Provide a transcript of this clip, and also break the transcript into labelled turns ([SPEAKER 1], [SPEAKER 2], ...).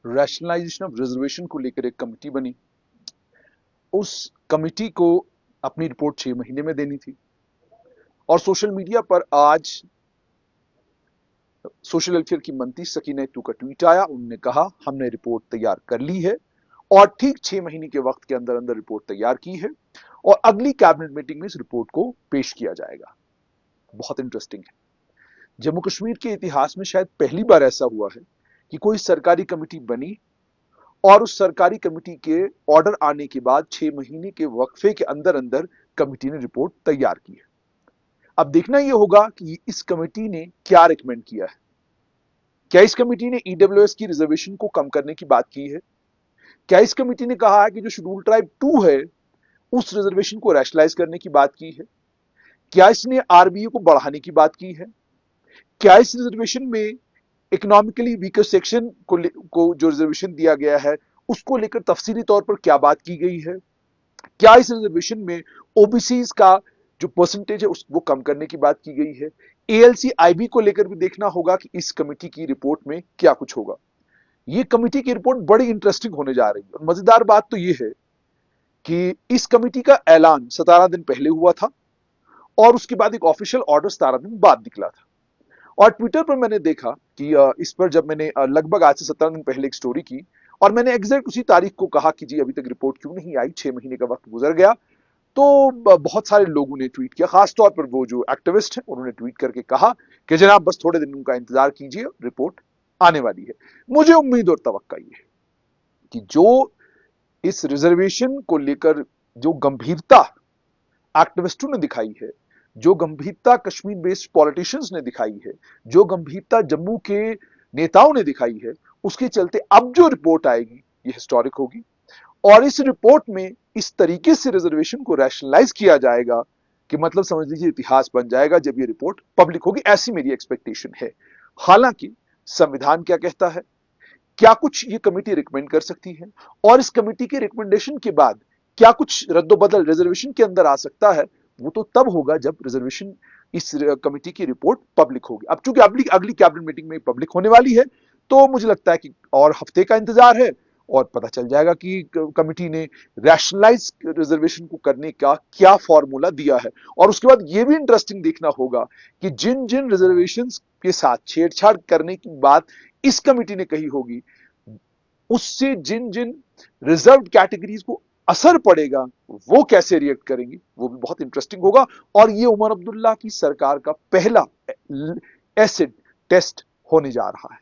[SPEAKER 1] Rationalisation of reservation को लेकर एक कमिटी बनी। उस कमिटी को अपनी रिपोर्ट 6 महीने में देनी थी और सोशल मीडिया पर आज सोशल वेलफेयर की मंत्री सकीना इत्तू का ट्वीट आया। उन्होंने कहा हमने रिपोर्ट तैयार कर ली है और ठीक 6 महीने के वक्त के अंदर अंदर रिपोर्ट तैयार की है और अगली कैबिनेट मीटिंग में इस रिपोर्ट को पेश किया जाएगा। बहुत इंटरेस्टिंग है। जम्मू कश्मीर के इतिहास में शायद पहली बार ऐसा हुआ है कि कोई सरकारी कमेटी बनी और उस सरकारी कमेटी के ऑर्डर आने के बाद 6 महीने के वक्फे के अंदर अंदर कमेटी ने रिपोर्ट तैयार की है। अब देखना यह होगा कि इस कमेटी ने क्या रिकमेंड किया है। क्या इस कमेटी ने ईडब्ल्यूएस की रिजर्वेशन को कम करने की बात की है? क्या इस कमेटी ने कहा है कि जो शेड्यूल ट्राइब 2 है उस रिजर्वेशन को रैशनलाइज करने की बात की है? क्या इसने आरबीए को बढ़ाने की बात की है? क्या इस रिजर्वेशन में इकोनॉमिकली वीकर सेक्शन को जो रिजर्वेशन दिया गया है उसको लेकर तफसीली तौर पर क्या बात की गई है? क्या इस रिजर्वेशन में ओबीसीज का जो परसेंटेज है उसको कम करने की बात की गई है? एएलसी आईबी को लेकर भी देखना होगा कि इस कमेटी की रिपोर्ट में क्या कुछ होगा। ये कमेटी की रिपोर्ट बड़ी इंटरेस्टिंग होने जा रही है और मजेदार बात तो यह है कि इस कमेटी का ऐलान 17 दिन पहले हुआ था और उसके बाद एक ऑफिशियल ऑर्डर 17 दिन बाद निकला था। और ट्विटर पर मैंने देखा कि इस पर जब मैंने लगभग आज से 17 दिन पहले एक स्टोरी की और मैंने एग्जैक्ट उसी तारीख को कहा कि जी अभी तक रिपोर्ट क्यों नहीं आई, 6 महीने का वक्त गुजर गया, तो बहुत सारे लोगों ने ट्वीट किया। खासतौर पर वो जो एक्टिविस्ट हैं उन्होंने ट्वीट करके कहा कि जनाब बस थोड़े दिन का इंतजार कीजिए, रिपोर्ट आने वाली है। मुझे उम्मीद और तवक्का ये है कि जो इस रिजर्वेशन को लेकर जो गंभीरता एक्टिविस्टों ने दिखाई है, जो गंभीरता कश्मीर बेस्ड पॉलिटिशियंस ने दिखाई है, जो गंभीरता जम्मू के नेताओं ने दिखाई है, उसके चलते अब जो रिपोर्ट आएगी ये हिस्टोरिक होगी और इस रिपोर्ट में इस तरीके से रिजर्वेशन को रैशनलाइज किया जाएगा कि मतलब समझ लीजिए इतिहास बन जाएगा जब ये रिपोर्ट पब्लिक होगी, ऐसी मेरी एक्सपेक्टेशन है। हालांकि संविधान क्या कहता है, क्या कुछ ये कमेटी रिकमेंड कर सकती है और इस कमेटी के रिकमेंडेशन के बाद क्या कुछ रद्दोबदल रिजर्वेशन के अंदर आ सकता है, वो तो तब होगा जब रिजर्वेशन इस कमेटी की रिपोर्ट पब्लिक होगी। अब चूंकि अगली कैबिनेट मीटिंग में पब्लिक होने वाली है तो मुझे लगता है कि और हफ्ते का इंतजार है और पता चल जाएगा कि कमेटी ने रैशनलाइज रिजर्वेशन को करने का क्या फॉर्मूला दिया है। और उसके बाद यह भी इंटरेस्टिंग देखना होगा कि जिन जिन रिजर्वेशंस के साथ छेड़छाड़ करने की बात इस कमेटी ने कही होगी उससे जिन जिन रिजर्व कैटेगरीज को असर पड़ेगा वो कैसे रिएक्ट करेंगी, वो भी बहुत इंटरेस्टिंग होगा। और ये उमर अब्दुल्ला की सरकार का पहला एसिड टेस्ट होने जा रहा है।